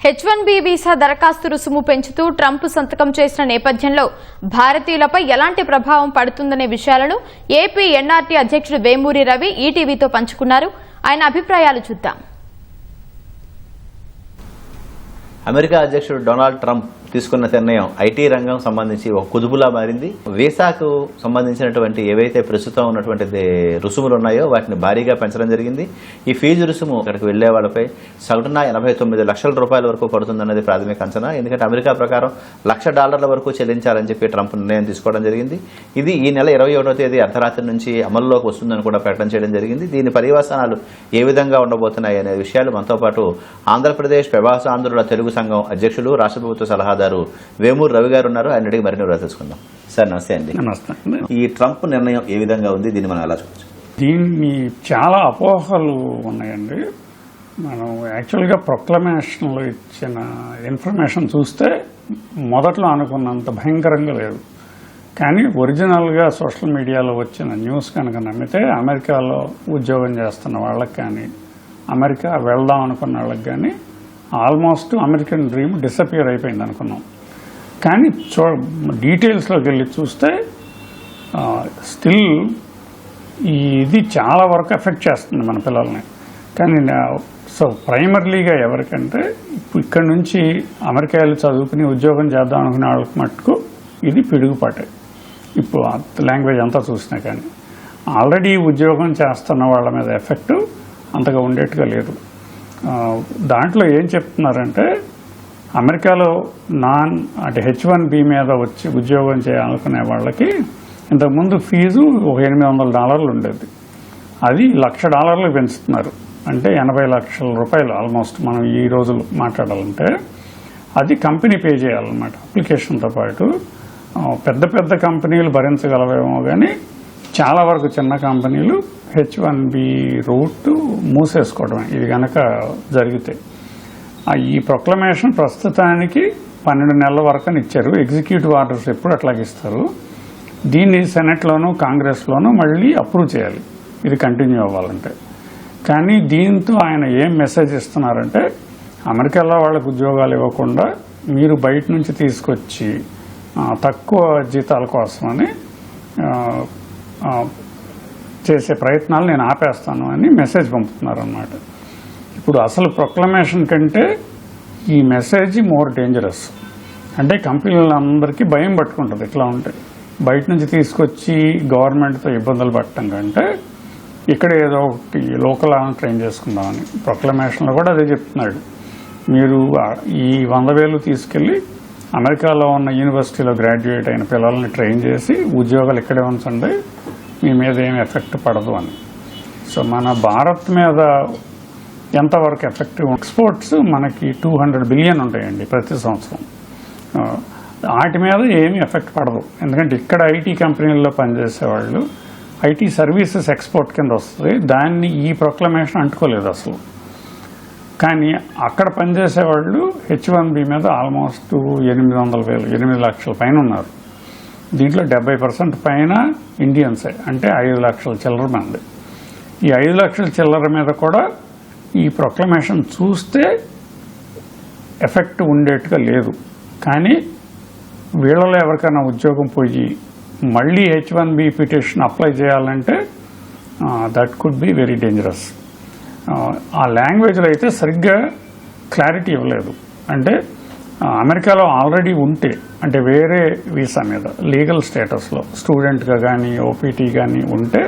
H1B visa దరఖాస్తు రుసుము పెంచుతూ ట్రంప్ సంతకం చేసిన నేపథ్యంలో భారతీయులపై ఎలాంటి ప్రభావం పడుతుందనే విషయాలను ఏపీ ఎన్ఆర్టీ అధ్యక్షుడు వేమూరి రవి ఈటీవీతో పంచుకున్నారు. ఆయన అభిప్రాయాలు చూద్దాం. అమెరికా అధ్యక్షుడు డొనాల్డ్ ట్రంప్ తీసుకున్న నిర్ణయం ఐటీ రంగం సంబంధించి ఒక కుదుపులా మారింది. వీసాకు సంబంధించినటువంటి ఏవైతే ప్రస్తుతం ఉన్నటువంటి రుసుములు ఉన్నాయో వాటిని భారీగా పెంచడం జరిగింది. ఈ ఫీజు రుసుము అక్కడికి వెళ్లే వాళ్ళపై సగటున 89 లక్షల రూపాయల వరకు పడుతుందన్నది ప్రాథమిక అంచనా. ఎందుకంటే అమెరికా ప్రకారం $1,00,000 వరకు చెల్లించాలని చెప్పి ట్రంప్ నిర్ణయం తీసుకోవడం జరిగింది. ఇది ఈ నెల 21వ తేదీ అర్ధరాత్రి నుంచి అమల్లోకి వస్తుందని కూడా ప్రకటన చేయడం జరిగింది. దీని పర్యవసానాలు ఏ విధంగా ఉండబోతున్నాయి అనే విషయాలు మనతో పాటు ఆంధ్రప్రదేశ్ ప్రవాసాంధ్రుల తెలుగు సంఘం అధ్యక్షులు, రాష్ట్ర ప్రభుత్వ సలహాదారు వేమూరి రవి గారు ఉన్నారు. ఆయన అడిగి మరిన్ని వివరాలు తెలుసుకుందాం. సార్ నమస్తే అండి. నమస్తే. ఈ ట్రంప్ నిర్ణయం ఏ విధంగా ఉంది, దీన్ని మనం ఎలా చూడవచ్చు? దీన్ని చాలా అపోహలు ఉన్నాయండి. మనం యాక్చువల్గా ప్రొక్లమేషన్లో ఇచ్చిన ఇన్ఫర్మేషన్ చూస్తే మొదట్లో అనుకున్నంత భయంకరంగా లేదు. కానీ ఒరిజినల్గా సోషల్ మీడియాలో వచ్చిన న్యూస్ కనుక నమ్మితే అమెరికాలో ఉద్యోగం చేస్తున్న వాళ్ళకి కానీ, అమెరికా వెళ్దాం అనుకున్న వాళ్ళకి కానీ ఆల్మోస్ట్ అమెరికన్ డ్రీమ్ డిసపియర్ అయిపోయింది అనుకున్నాం. కానీ డీటెయిల్స్లోకి వెళ్ళి చూస్తే స్టిల్ ఇది చాలా వరకు ఎఫెక్ట్ చేస్తుంది మన పిల్లల్ని. కానీ సో ప్రైమర్లీగా ఎవరికంటే ఇక్కడ నుంచి అమెరికా వెళ్ళి చదువుకుని ఉద్యోగం చేద్దాం అనుకునే వాళ్ళకి మట్టుకు ఇది పిడుగుపాటే. ఇప్పుడు లాంగ్వేజ్ అంతా చూసినా కానీ ఆల్రెడీ ఉద్యోగం చేస్తున్న వాళ్ళ మీద ఎఫెక్ట్ అంతగా ఉండేట్టుగా లేదు. దాంట్లో ఏం చెప్తున్నారంటే అమెరికాలో అంటే H1B మీద వచ్చి ఉద్యోగం చేయాలనుకునే వాళ్ళకి ఇంతకుముందు ఫీజు ఒక $800 ఉండేది. అది $1,00,000 పెంచుతున్నారు. అంటే 80 లక్షల రూపాయలు ఆల్మోస్ట్ మనం ఈ రోజులు మాట్లాడాలంటే అది కంపెనీ పే చేయాలన్నమాట అప్లికేషన్తో పాటు. పెద్ద పెద్ద కంపెనీలు భరించగలవేమో కానీ చాలా వరకు చిన్న కంపెనీలు H1B రూట్ మూసేసుకోవడమే ఇది కనుక జరిగితే. ఈ ప్రొక్లమేషన్ ప్రస్తుతానికి 12 నెలల వరకు ఇచ్చారు. ఎగ్జిక్యూటివ్ ఆర్డర్స్ ఎప్పుడు అట్లాగిస్తారు. దీన్ని సెనెట్లోనూ కాంగ్రెస్లోనూ మళ్ళీ అప్రూవ్ చేయాలి ఇది కంటిన్యూ అవ్వాలంటే. కానీ దీంతో ఆయన ఏం మెసేజ్ ఇస్తున్నారంటే అమెరికాలో వాళ్ళకు ఉద్యోగాలు ఇవ్వకుండా మీరు బయట నుంచి తీసుకొచ్చి తక్కువ జీతాల కోసమని చేసే ప్రయత్నాలు నేను ఆపేస్తాను అని మెసేజ్ పంపుతున్నారన్నమాట. ఇప్పుడు అసలు ప్రొక్లమేషన్ కంటే ఈ మెసేజ్ మోర్ డేంజరస్. అంటే కంపెనీలందరికీ భయం పట్టుకుంటుంది. ఇట్లా ఉంటాయి బయట నుంచి తీసుకొచ్చి గవర్నమెంట్తో ఇబ్బందులు పట్టడం కంటే ఇక్కడ ఏదో ఒకటి లోకల్ ట్రైన్ చేసుకుందామని. ప్రొక్లమేషన్లో కూడా అదే చెప్తున్నాడు. మీరు ఈ 100,000 తీసుకెళ్ళి అమెరికాలో ఉన్న యూనివర్సిటీలో గ్రాడ్యుయేట్ అయిన పిల్లల్ని ట్రైన్ చేసి ఉద్యోగాలు ఇక్కడే ఉంచండి, మీ మీద ఏం ఎఫెక్ట్ పడదు అని. సో మన భారత్ మీద ఎంతవరకు ఎఫెక్టివ్? ఎక్స్పోర్ట్స్ మనకి 200 బిలియన్ ఉంటాయండి ప్రతి సంవత్సరం. వాటి మీద ఏమీ ఎఫెక్ట్ పడదు. ఎందుకంటే ఇక్కడ ఐటీ కంపెనీల్లో పనిచేసేవాళ్ళు ఐటీ సర్వీసెస్ ఎక్స్పోర్ట్ కింద వస్తుంది. దాన్ని ఈ ప్రొక్లమేషన్ అంటుకోలేదు అసలు. కానీ అక్కడ పనిచేసేవాళ్ళు H1B మీద ఆల్మోస్ట్ 800,000 లక్షల పైన ఉన్నారు. దీంట్లో 70% పైన ఇండియన్సే, అంటే 5 లక్షల చిల్లర మంది. ఈ 5 లక్షల చిల్లర మీద కూడా ఈ ప్రొక్లమేషన్ చూస్తే ఎఫెక్ట్ ఉండేట్టుగా లేదు. కానీ వీళ్ళలో ఎవరికైనా ఉద్యోగం పోయి మళ్ళీ H1B పిటిషన్ అప్లై చేయాలంటే that could be very dangerous. ఆ లాంగ్వేజ్లో అయితే సరిగ్గా క్లారిటీ ఇవ్వలేదు. అంటే అమెరికాలో ఆల్రెడీ ఉంటే, అంటే వేరే వీసా మీద లీగల్ స్టేటస్లో స్టూడెంట్గా కానీ ఓపీటీ కానీ ఉంటే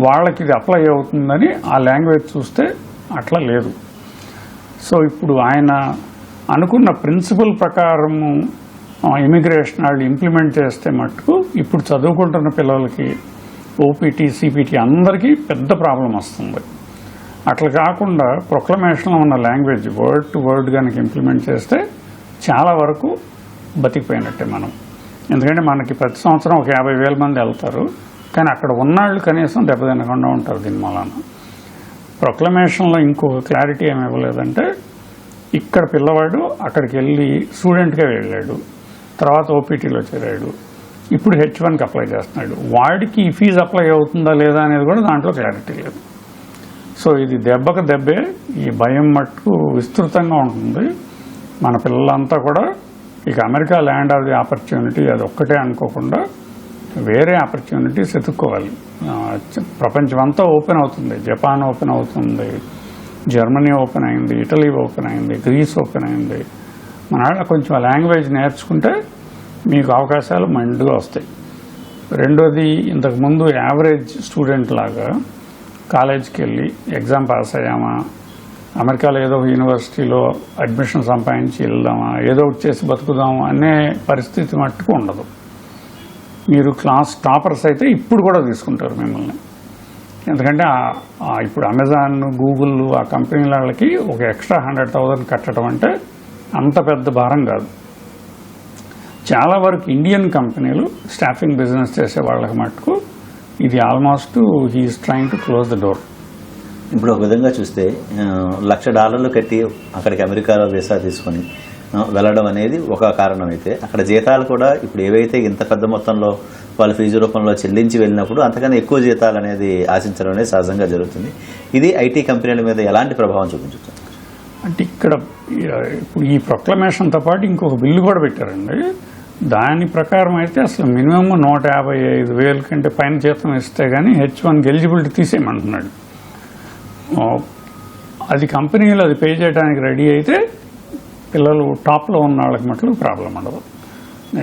వాళ్ళకి ఇది అప్లై అవుతుందని ఆ లాంగ్వేజ్ చూస్తే అట్లా లేదు. సో ఇప్పుడు ఆయన అనుకున్న ప్రిన్సిపల్ ప్రకారము ఇమిగ్రేషన్ వాళ్ళు ఇంప్లిమెంట్ చేస్తే మటుకు ఇప్పుడు చదువుకుంటున్న పిల్లలకి ఓపీటీ, సిపిటీ అందరికీ పెద్ద ప్రాబ్లం వస్తుంది. అట్లా కాకుండా ప్రొక్లమేషన్లో ఉన్న లాంగ్వేజ్ వర్డ్ టు వర్డ్ కనుక ఇంప్లిమెంట్ చేస్తే చాలా వరకు బతికిపోయినట్టే మనం. ఎందుకంటే మనకి ప్రతి సంవత్సరం ఒక 50,000 మంది వెళ్తారు, కానీ అక్కడ ఉన్నాళ్ళు కనీసం దెబ్బతినకుండా ఉంటారు దీని మూలాన. ప్రొక్లమేషన్లో ఇంకొక క్లారిటీ ఏమి ఇవ్వలేదంటే ఇక్కడ పిల్లవాడు అక్కడికి వెళ్ళి స్టూడెంట్గా వెళ్ళాడు, తర్వాత ఓపీటీలో చేరాడు, ఇప్పుడు H1కి అప్లై చేస్తున్నాడు. వాడికి ఈ ఫీజు అప్లై అవుతుందా లేదా అనేది కూడా దాంట్లో క్లారిటీ లేదు. సో ఇది దెబ్బకు దెబ్బే. ఈ భయం మట్టుకు విస్తృతంగా ఉంటుంది. మన పిల్లలంతా కూడా ఇక America land of the opportunity అది ఒక్కటే అనుకోకుండా వేరే ఆపర్చునిటీస్ ఎత్తుక్కోవాలి. ప్రపంచం అంతా ఓపెన్ అవుతుంది. జపాన్ ఓపెన్ అవుతుంది, జర్మనీ ఓపెన్ అయింది, ఇటలీ ఓపెన్ అయింది, గ్రీస్ ఓపెన్ అయింది. మన కొంచెం లాంగ్వేజ్ నేర్చుకుంటే మీకు అవకాశాలు మెండుగా వస్తాయి. రెండోది, ఇంతకుముందు యావరేజ్ స్టూడెంట్ లాగా కాలేజ్కి వెళ్ళి ఎగ్జామ్ పాస్ అయ్యామా, అమెరికాలో ఏదో ఒక యూనివర్సిటీలో అడ్మిషన్ సంపాదించి వెళ్దామా, ఏదో ఒకటి చేసి బతుకుదామా అనే పరిస్థితి మట్టుకు ఉండదు. మీరు క్లాస్ టాపర్స్ అయితే ఇప్పుడు కూడా తీసుకుంటారు మిమ్మల్ని. ఎందుకంటే ఇప్పుడు అమెజాన్, గూగుల్ ఆ కంపెనీల వాళ్ళకి ఒక ఎక్స్ట్రా 100,000 కట్టడం అంటే అంత పెద్ద భారం కాదు. చాలా వరకు ఇండియన్ కంపెనీలు స్టాఫింగ్ బిజినెస్ చేసే వాళ్ళకి మట్టుకు ఇది almost he's trying to close the door. ఇప్పుడు ఒక విధంగా చూస్తే $1,00,000 కట్టి అక్కడికి అమెరికాలో వీసా తీసుకొని వెళ్ళడం అనేది ఒక కారణం అయితే, అక్కడ జీతాలు కూడా ఇప్పుడు ఏవైతే ఇంత పెద్ద మొత్తంలో వాళ్ళ ఫీజు రూపంలో చెల్లించి వెళ్ళినప్పుడు అంతకన్నా ఎక్కువ జీతాలు అనేది ఆశించడం అనేది సహజంగా జరుగుతుంది. ఇది ఐటీ కంపెనీల మీద ఎలాంటి ప్రభావం చూపించుతుంది అంటే ఇక్కడ ఇప్పుడు ఈ ప్రొక్లమేషన్తో పాటు ఇంకొక బిల్లు కూడా పెట్టారండి. దాని ప్రకారం అయితే అసలు మినిమం 155,000 కంటే పైన జీతం ఇస్తే కానీ H1 ఎలిజిబిలిటీ తీసేయమంటున్నాడు. అది కంపెనీలు అది పే చేయడానికి రెడీ అయితే పిల్లలు టాప్లో ఉన్న వాళ్ళకి మటుకు ప్రాబ్లం ఉండదు.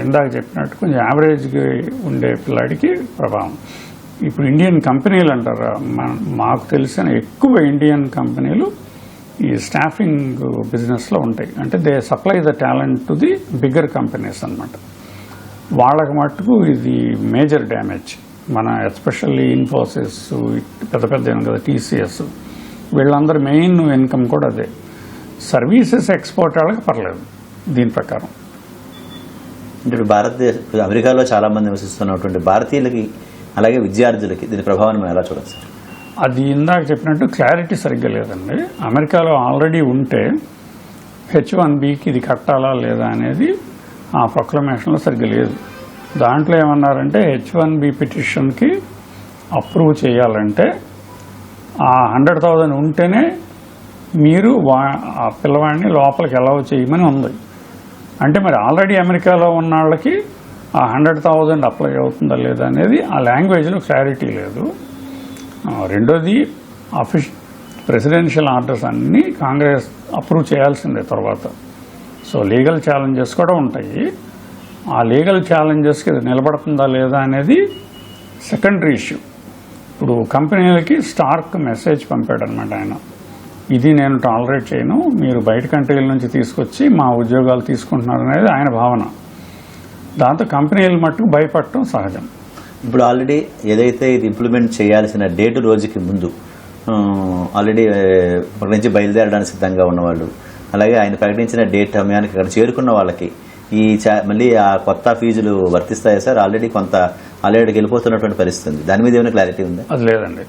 ఇందాక చెప్పినట్టు కొంచెం యావరేజ్గా ఉండే పిల్లాడికి ప్రభావం. ఇప్పుడు ఇండియన్ కంపెనీలు అంటారా, మాకు తెలిసిన ఎక్కువ ఇండియన్ కంపెనీలు ఈ స్టాఫింగ్ బిజినెస్లో ఉంటాయి. అంటే they supply the talent to the bigger companies అన్నమాట. వాళ్ళకి మట్టుకు ఇది మేజర్ డ్యామేజ్. మన ఎస్పెషల్లీ ఇన్ఫోసిస్, పెద్ద పెద్ద కదా TCS, వీళ్ళందరూ మెయిన్ ఇన్కమ్ కూడా అదే. సర్వీసెస్ ఎక్స్పోర్ట్ వాళ్ళకి పర్లేదు దీని ప్రకారం. అంటే అమెరికాలో చాలా మంది నివసిస్తున్నటువంటి భారతీయులకి అలాగే విద్యార్థులకి దీని ప్రభావాన్ని మనం ఎలా చూడాలి సార్? అది ఇందాక చెప్పినట్టు క్లారిటీ సరిగ్గా లేదండి. అమెరికాలో ఆల్రెడీ ఉంటే H1Bకి ఇది కట్టాలా లేదా అనేది ఆ ప్రొక్లమేషన్లో సరిగ్గా లేదు. దాంట్లో ఏమన్నారంటే H1B పిటిషన్కి అప్రూవ్ చేయాలంటే ఆ 100,000 ఉంటేనే మీరు ఆ పిల్లవాడిని లోపలికి అలౌ చేయమని ఉంది. అంటే మరి ఆల్రెడీ అమెరికాలో ఉన్న వాళ్ళకి ఆ 100,000 అప్లై అవుతుందా లేదా అనేది ఆ లాంగ్వేజ్లో క్లారిటీ లేదు. రెండోది, ప్రెసిడెన్షియల్ ఆర్డర్స్ అన్నీ కాంగ్రెస్ అప్రూవ్ చేయాల్సిందే తర్వాత. సో లీగల్ ఛాలెంజెస్ కూడా ఉంటాయి. ఆ లీగల్ ఛాలెంజెస్కి నిలబడుతుందా లేదా అనేది సెకండరీ ఇష్యూ. ఇప్పుడు కంపెనీలకి స్టార్క్ మెసేజ్ పంపాడు అనమాట ఆయన, ఇది నేను టాలరేట్ చేయను, మీరు బయట కంట్రీల నుంచి తీసుకొచ్చి మా ఉద్యోగాలు తీసుకుంటున్నారు అనేది ఆయన భావన. దాంతో కంపెనీలు మట్టుకు భయపడటం సహజం. ఇప్పుడు ఆల్రెడీ ఏదైతే ఇది ఇంప్లిమెంట్ చేయాల్సిన డేట్ రోజుకి ముందు ఆల్రెడీ అక్కడి నుంచి బయలుదేరడానికి సిద్ధంగా ఉన్నవాళ్ళు, అలాగే ఆయన ప్రకటించిన డేట్ సమయానికి అక్కడ చేరుకున్న వాళ్ళకి ఈ మళ్ళీ ఆ కొత్త ఫీజులు వర్తిస్తాయా సార్? ఆల్రెడీ వెళ్ళిపోతున్నటువంటి పరిస్థితి ఉంది. దాని మీద ఏమైనా క్లారిటీ ఉందా? అది లేదండి.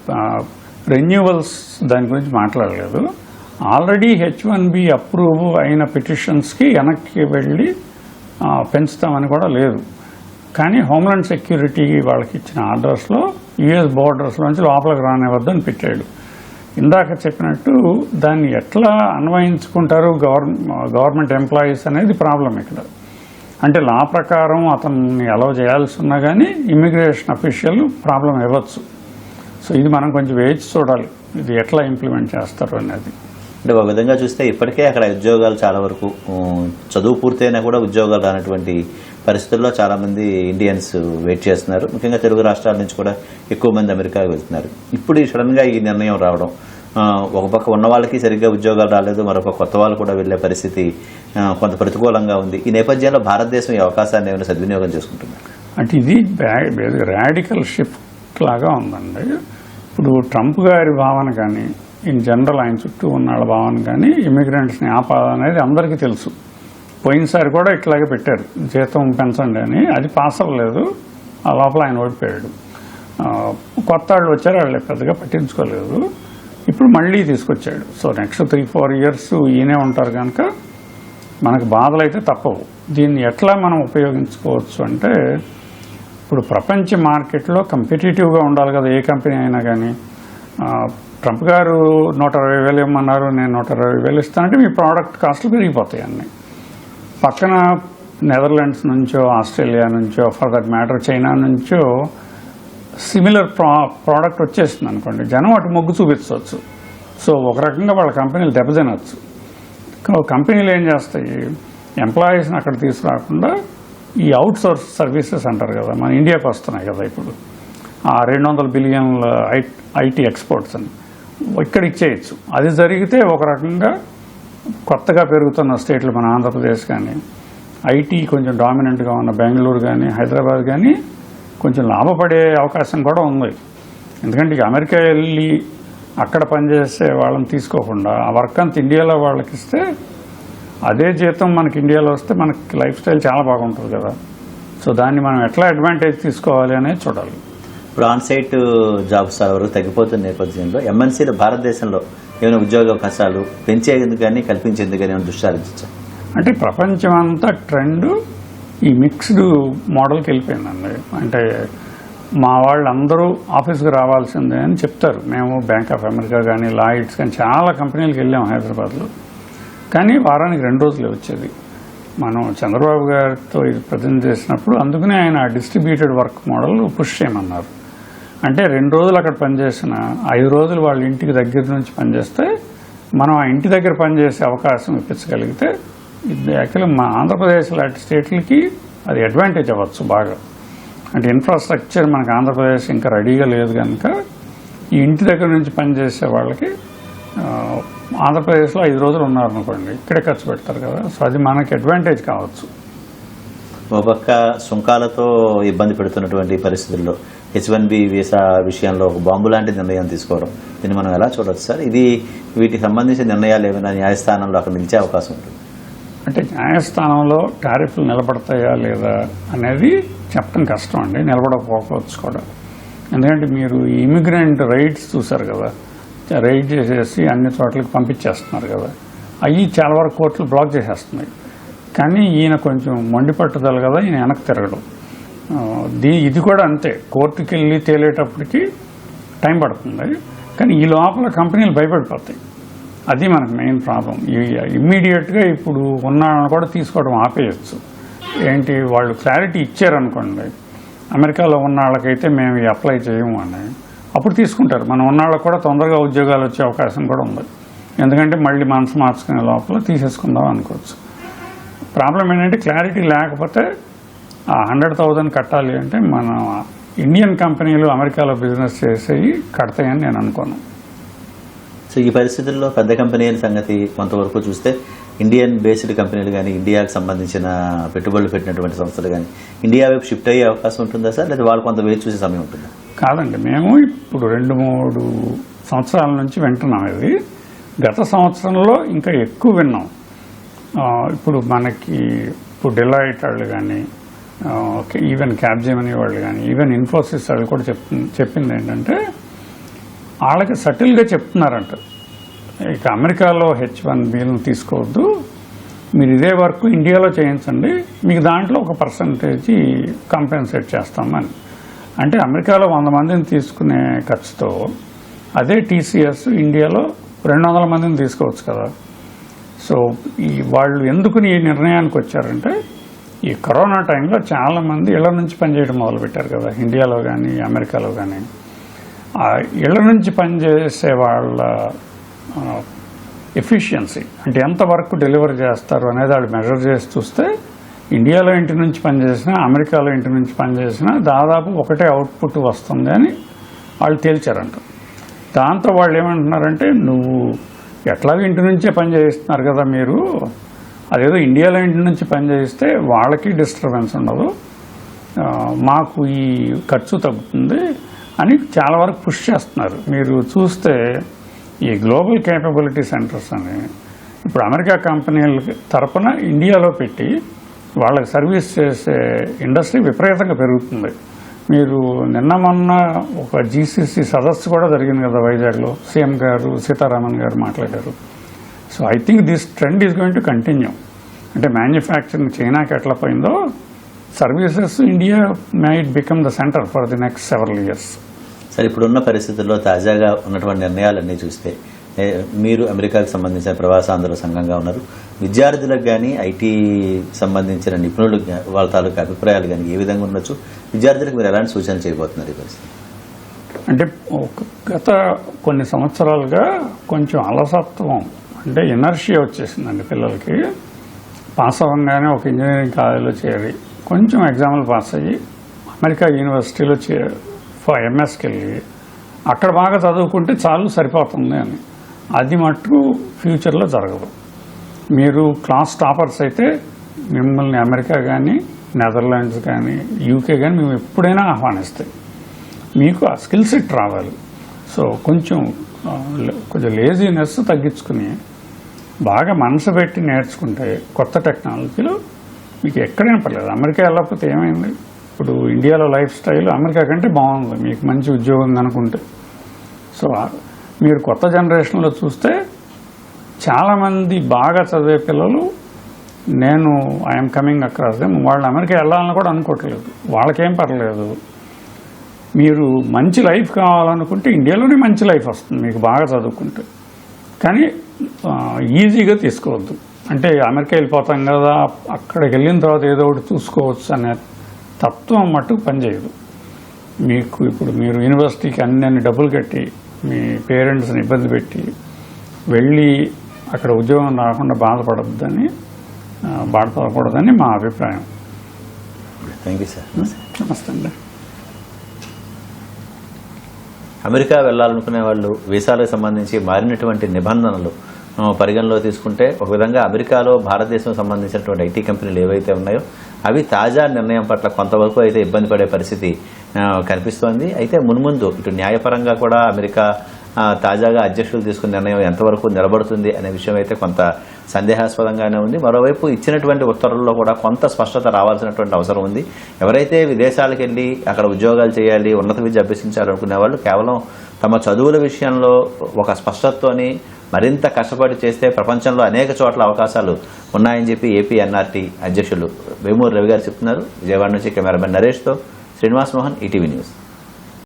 రెన్యూవల్స్ దాని గురించి మాట్లాడలేదు. ఆల్రెడీ H1B అప్రూవ్ అయిన పిటిషన్స్కి వెనక్కి వెళ్ళి పెంచుతామని కూడా లేదు. కానీ హోమ్లాండ్ సెక్యూరిటీ వాళ్ళకి ఇచ్చిన ఆర్డర్స్లో US బోర్డర్స్లోంచి లోపలికి రానివద్దని పెట్టాడు. ఇందాక చెప్పినట్టు దాన్ని ఎట్లా అన్వయించుకుంటారు గవర్నమెంట్ ఎంప్లాయీస్ అనేది ప్రాబ్లం ఇక్కడ. అంటే లా ప్రకారం అతన్ని అలౌ చేయాల్సి ఉన్నా కానీ ఇమిగ్రేషన్ అఫీషియల్ ప్రాబ్లం ఇవ్వచ్చు. సో ఇది మనం కొంచెం వేచి చూడాలి, ఇది ఎట్లా ఇంప్లిమెంట్ చేస్తారు అనేది. అంటే ఒక విధంగా చూస్తే ఇప్పటికే అక్కడ ఉద్యోగాలు చాలా వరకు చదువు పూర్తయినా కూడా ఉద్యోగాలు రానటువంటి పరిస్థితుల్లో చాలామంది ఇండియన్స్ వెయిట్ చేస్తున్నారు. ముఖ్యంగా తెలుగు రాష్ట్రాల నుంచి కూడా ఎక్కువ మంది అమెరికాకి వెళ్తున్నారు. ఇప్పుడు సడన్గా ఈ నిర్ణయం రావడం, ఒక పక్క ఉన్న వాళ్ళకి సరిగ్గా ఉద్యోగాలు రాలేదు, మరొక కొత్త వాళ్ళు కూడా వెళ్లే పరిస్థితి కొంత ప్రతికూలంగా ఉంది. ఈ నేపథ్యంలో భారతదేశం ఈ అవకాశాన్ని ఏమైనా సద్వినియోగం చేసుకుంటున్నారు? అంటే ఇది రాడికల్ షిఫ్ట్ లాగా ఉందండి. ఇప్పుడు ట్రంప్ గారి భావన కానీ ఇన్ జనరల్ ఆయన చుట్టూ ఉన్న వాళ్ళ భావన కానీ ఇమిగ్రెంట్స్ని ఆపాలనేది అందరికీ తెలుసు. పోయినసారి కూడా ఇట్లాగే పెట్టారు, జీతం పెంచండి అని. అది పాస్ అవ్వలేదు, ఆ లోపల ఆయన ఓడిపోయాడు. కొత్త వాళ్ళు వచ్చారు, వాళ్ళు పెద్దగా పట్టించుకోలేదు. ఇప్పుడు మళ్ళీ తీసుకొచ్చాడు. సో నెక్స్ట్ 3-4 ఇయర్స్ ఈయనే ఉంటారు కనుక మనకు బాధలు అయితే తప్పవు. దీన్ని ఎట్లా మనం ఉపయోగించుకోవచ్చు అంటే, ఇప్పుడు ప్రపంచ మార్కెట్లో కంపిటేటివ్గా ఉండాలి కదా ఏ కంపెనీ అయినా కానీ. ట్రంప్ గారు 120,000 ఇవ్వమన్నారు, నేను 120,000 ఇస్తానంటే మీ ప్రోడక్ట్ కాస్ట్లు పెరిగిపోతాయి అన్నీ. పక్కన నెదర్లాండ్స్ నుంచో ఆస్ట్రేలియా నుంచో ఫర్ దట్ మ్యాటర్ చైనా నుంచో సిమిలర్ ప్రోడక్ట్ వచ్చేస్తుంది అనుకోండి, జనం అటు మొగ్గు చూపించవచ్చు. సో ఒక రకంగా వాళ్ళ కంపెనీలు దెబ్బతినవచ్చు. కంపెనీలు ఏం చేస్తాయి, ఎంప్లాయీస్ని అక్కడ తీసుకురాకుండా ఈ అవుట్ సోర్స్ సర్వీసెస్ అంటారు కదా, మన ఇండియాకి వస్తున్నాయి కదా ఇప్పుడు ఆ 200 బిలియన్ల ఐటీ ఎక్స్పోర్ట్స్ అని ఇక్కడ ఇచ్చేయచ్చు. అది జరిగితే ఒక రకంగా కొత్తగా పెరుగుతున్న స్టేట్లు మన ఆంధ్రప్రదేశ్ కానీ, ఐటీ కొంచెం డామినెంట్గా ఉన్న బెంగళూరు కానీ, హైదరాబాద్ కానీ కొంచెం లాభపడే అవకాశం కూడా ఉంది. ఎందుకంటే ఇక అమెరికా వెళ్ళి అక్కడ పనిచేసే వాళ్ళని తీసుకోకుండా ఆ వర్క్ అంతా ఇండియాలో వాళ్ళకి ఇస్తే అదే జీతం మనకి ఇండియాలో వస్తే మనకి లైఫ్ స్టైల్ చాలా బాగుంటుంది కదా. సో దాన్ని మనం ఎట్లా అడ్వాంటేజ్ తీసుకోవాలి అనేది చూడాలి. ఇప్పుడు ఆన్ సైట్ జాబ్స్ వరకు తగ్గిపోతున్న నేపథ్యంలో ఎంఎన్సీలు భారతదేశంలో ఏమైనా ఉద్యోగ అవకాశాలు పెంచేందుకు కానీ కల్పించేందుకు కానీ ఏమైనా దృష్టి సారించా? అంటే ప్రపంచం అంతా ట్రెండ్ ఈ మిక్స్డ్ మోడల్కి వెళ్ళిపోయిందండి. అంటే మా వాళ్ళందరూ ఆఫీస్కి రావాల్సిందే అని చెప్తారు. మేము బ్యాంక్ ఆఫ్ అమెరికా కానీ, లాయిడ్స్ కానీ చాలా కంపెనీలకు వెళ్ళాం హైదరాబాద్లో. కానీ వారానికి 2 రోజులే వచ్చేది. మనం చంద్రబాబు గారితో ఇది ప్రజెంట్ చేసినప్పుడు అందుకనే ఆయన డిస్ట్రిబ్యూటెడ్ వర్క్ మోడల్ పుష్ చేయమన్నారు. అంటే 2 రోజులు అక్కడ పనిచేసిన 5 రోజులు వాళ్ళ ఇంటికి దగ్గర నుంచి పనిచేస్తే మనం ఆ ఇంటి దగ్గర పనిచేసే అవకాశం ఇప్పించగలిగితే ఇది యాక్చువల్లీ మా ఆంధ్రప్రదేశ్ లాంటి స్టేట్లకి అది అడ్వాంటేజ్ అవ్వచ్చు బాగా. అంటే ఇన్ఫ్రాస్ట్రక్చర్ మనకు ఆంధ్రప్రదేశ్ ఇంకా రెడీగా లేదు కనుక ఈ ఇంటి దగ్గర నుంచి పనిచేసే వాళ్ళకి ఆంధ్రప్రదేశ్లో 5 రోజులు ఉన్నారనుకోండి, ఇక్కడే ఖర్చు పెడతారు కదా. సో అది మనకి అడ్వాంటేజ్ కావచ్చు. ఒక పక్క సుంకాలతో ఇబ్బంది పెడుతున్నటువంటి పరిస్థితుల్లో H1B వీసా విషయంలో ఒక బాంబు లాంటి నిర్ణయం తీసుకోవడం, దీన్ని మనం ఎలా చూడవచ్చు సార్? ఇది వీటికి సంబంధించిన నిర్ణయాలు ఏమైనా న్యాయస్థానంలో అక్కడ నిలిచే అవకాశం ఉంటుంది? అంటే న్యాయస్థానంలో టారిఫ్లు నిలబడతాయా లేదా అనేది చెప్పడం కష్టం అండి, నిలబడకపోవచ్చు కూడా. ఎందుకంటే మీరు ఇమిగ్రెంట్ రైట్స్ చూసారు కదా, రైడ్ చేసేసి అన్ని చోట్లకి పంపించేస్తున్నారు కదా, అవి చాలా వరకు కోర్టులు బ్లాక్ చేసేస్తున్నాయి. కానీ ఈయన కొంచెం మొండి పట్టుదల కదా, ఈయన వెనక్కి తిరగడం. ఇది కూడా అంతే, కోర్టుకి వెళ్ళి తేలేటప్పటికి టైం పడుతుంది. కానీ ఈ లోపల కంపెనీలు భయపడిపోతాయి. అది మనకు మెయిన్ ప్రాబ్లం. ఇమ్మీడియట్గా ఇప్పుడు ఉన్న కూడా తీసుకోవడం ఆపేయచ్చు. ఏంటి, వాళ్ళు క్లారిటీ ఇచ్చారనుకోండి, అమెరికాలో ఉన్న వాళ్ళకైతే మేము అప్లై చేయము అని, అప్పుడు తీసుకుంటారు. మనం ఉన్న వాళ్ళకి కూడా తొందరగా ఉద్యోగాలు వచ్చే అవకాశం కూడా ఉంది. ఎందుకంటే మళ్ళీ మనసు మార్చుకునే లోపల తీసేసుకుందాం అనుకోవచ్చు. ప్రాబ్లం ఏంటంటే క్లారిటీ లేకపోతే ఆ 100,000 కట్టాలి అంటే మన ఇండియన్ కంపెనీలు అమెరికాలో బిజినెస్ చేసేవి కడతాయని నేను అనుకోను. సో ఈ పరిస్థితుల్లో పెద్ద కంపెనీల సంగతి కొంతవరకు చూస్తే ఇండియన్ బేస్డ్ కంపెనీలు కానీ, ఇండియాకి సంబంధించిన పెట్టుబడులు పెట్టినటువంటి సంస్థలు కానీ ఇండియా వైపు షిఫ్ట్ అయ్యే అవకాశం ఉంటుందా సార్, లేదా వాళ్ళు కొంత వేచి చూసే సమయం ఉంటుందా? కాదండి, మేము ఇప్పుడు 2-3 సంవత్సరాల నుంచి వింటున్నాం. ఇది గత సంవత్సరంలో ఇంకా ఎక్కువ విన్నాం. ఇప్పుడు మనకి ఇప్పుడు డెలాయిట్ వాళ్ళు కానీ, ఈవెన్ క్యాప్జెమినీ వాళ్ళు కానీ, ఈవెన్ ఇన్ఫోసిస్ వాళ్ళు కూడా చెప్పింది ఏంటంటే వాళ్ళకి సటిల్గా చెప్తున్నారంట, ఇక అమెరికాలో H1Bలను తీసుకోవద్దు, మీరు ఇదే వర్క్ ఇండియాలో చేయించండి, మీకు దాంట్లో ఒక పర్సంటేజ్ కంపెన్సేట్ చేస్తామని. అంటే అమెరికాలో 100 మందిని తీసుకునే ఖర్చుతో అదే TCS ఇండియాలో 200 మందిని తీసుకోవచ్చు కదా. సో వాళ్ళు ఎందుకు ఈ నిర్ణయానికి వచ్చారంటే, ఈ కరోనా టైంలో చాలామంది ఇళ్ల నుంచి పనిచేయడం మొదలుపెట్టారు కదా, ఇండియాలో కానీ అమెరికాలో కానీ. ఇళ్ల నుంచి పనిచేసే వాళ్ళ ఎఫిషియన్సీ అంటే ఎంత వర్క్ డెలివర్ చేస్తారు అనేది వాళ్ళు మెజర్ చేసి చూస్తే ఇండియాలో ఇంటి నుంచి పనిచేసినా, అమెరికాలో ఇంటి నుంచి పనిచేసినా దాదాపు ఒకటే అవుట్పుట్ వస్తుంది అని వాళ్ళు తేల్చారంట. దాంతో వాళ్ళు ఏమంటున్నారంటే, నువ్వు ఎట్లాగో ఇంటి నుంచే పని చేయిస్తున్నారు కదా మీరు, అదేదో ఇండియాలో ఇంటి నుంచి పని చేయిస్తే వాళ్ళకి డిస్టర్బెన్స్ ఉండదు, మాకు ఈ ఖర్చు తగ్గుతుంది అని చాలా వరకు పుష్ చేస్తున్నారు. మీరు చూస్తే ఈ గ్లోబల్ కేపబిలిటీ సెంటర్స్ అని ఇప్పుడు అమెరికా కంపెనీల తరపున ఇండియాలో పెట్టి వాళ్ళకి సర్వీస్ చేసే ఇండస్ట్రీ విపరీతంగా పెరుగుతుంది. మీరు నిన్న మొన్న ఒక GCC సదస్సు కూడా జరిగింది కదా వైజాగ్లో, సీఎం గారు సీతారామన్ గారు మాట్లాడారు. So I think this trend is going to continue. అంటే మ్యానుఫ్యాక్చరింగ్ చైనాకి ఎట్లా పోయిందో, services India might become the centre for the next several years. సరే, ఇప్పుడున్న పరిస్థితుల్లో తాజాగా ఉన్నటువంటి నిర్ణయాలన్నీ చూస్తే మీరు అమెరికాకు సంబంధించిన ప్రవాసాంధ్రుల సంఘంగా ఉన్నారు. విద్యార్థులకు కానీ ఐటీ సంబంధించిన నిపుణులకు వాళ్ళ తాలూకు అభిప్రాయాలు కానీ ఏ విధంగా ఉండొచ్చు, విద్యార్థులకు మీరు ఎలాంటి సూచనలు చేయబోతున్నారు ఈ పరిస్థితి? అంటే గత కొన్ని సంవత్సరాలుగా కొంచెం అలసత్వం, అంటే ఎనర్షియా వచ్చేసిందండి పిల్లలకి. పాస్ అవ్వగానే ఒక ఇంజనీరింగ్ కాలేజీలో చేరి కొంచెం ఎగ్జామ్లు పాస్ అయ్యి అమెరికా యూనివర్సిటీలో ఎంఎస్కి వెళ్ళి అక్కడ బాగా చదువుకుంటే చాలు సరిపోతుంది అని. అది మటుకు ఫ్యూచర్లో జరగదు. మీరు క్లాస్ టాపర్స్ అయితే మిమ్మల్ని అమెరికా కానీ నెదర్లాండ్స్ కానీ యూకే కానీ మేము ఎప్పుడైనా ఆహ్వానిస్తాయి. మీకు ఆ స్కిల్ సెట్ రావాలి. సో కొంచెం లేజీనెస్ తగ్గించుకుని బాగా మనసు పెట్టి నేర్చుకుంటే కొత్త టెక్నాలజీలో మీకు ఎక్కడైనా పర్లేదు. అమెరికా వెళ్ళకపోతే ఏమైంది? ఇప్పుడు ఇండియాలో లైఫ్ స్టైల్ అమెరికా కంటే బాగుంది, మీకు మంచి ఉద్యోగం అనుకుంటే. సో మీరు కొత్త జనరేషన్లో చూస్తే చాలామంది బాగా చదివే పిల్లలు నేను ఐఎమ్ కమింగ్ అక్రాస్ దెమ్, వాళ్ళు అమెరికా వెళ్ళాలని కూడా అనుకోవట్లేదు. వాళ్ళకేం పర్లేదు. మీరు మంచి లైఫ్ కావాలనుకుంటే ఇండియాలోనే మంచి లైఫ్ వస్తుంది మీకు బాగా చదువుకుంటే. కానీ ఈజీగా తీసుకోవద్దు. అంటే అమెరికా వెళ్ళిపోతాం కదా, అక్కడికి వెళ్ళిన తర్వాత ఏదో ఒకటి చూసుకోవచ్చు అనే తత్వం మట్టుకు పనిచేయదు మీకు. ఇప్పుడు మీరు యూనివర్సిటీకి అన్ని డబ్బులు కట్టి మీ పేరెంట్స్ని ఇబ్బంది పెట్టి వెళ్ళి అక్కడ ఉద్యోగం రాకుండా బాధపడకూడదని మా అభిప్రాయం. Thank you sir. నమస్తే అండి. అమెరికా వెళ్ళాలనుకునే వాళ్ళు వీసాలకు సంబంధించి మారినటువంటి నిబంధనలు పరిగణలో తీసుకుంటే ఒక విధంగా అమెరికాలో భారతదేశం సంబంధించినటువంటి ఐటీ కంపెనీలు ఏవైతే ఉన్నాయో అవి తాజా నిర్ణయం పట్ల కొంతవరకు అయితే ఇబ్బంది పడే పరిస్థితి కనిపిస్తోంది. అయితే మున్ముందు ఇటు న్యాయపరంగా కూడా అమెరికా తాజాగా అధ్యక్షులు తీసుకున్న నిర్ణయం ఎంతవరకు నిలబడుతుంది అనే విషయం అయితే కొంత సందేహాస్పదంగానే ఉంది. మరోవైపు ఇచ్చినటువంటి ఉత్తర్వుల్లో కూడా కొంత స్పష్టత రావాల్సినటువంటి అవసరం ఉంది. ఎవరైతే విదేశాలకు వెళ్ళి అక్కడ ఉద్యోగాలు చేయాలి, ఉన్నత విద్య అభ్యసించాలనుకునే వాళ్ళు కేవలం తమ చదువుల విషయంలో ఒక స్పష్టతతోని మరింత కష్టపడి చేస్తే ప్రపంచంలో అనేక చోట్ల అవకాశాలు ఉన్నాయని చెప్పి ఏపీ ఎన్ఆర్టీ అధ్యక్షులు వేమూరి రవి గారు చెప్తున్నారు. విజయవాడ నుంచి కెమెరామెన్ నరేష్తో శ్రీనివాస్ మోహన్, ఈటీవీ న్యూస్.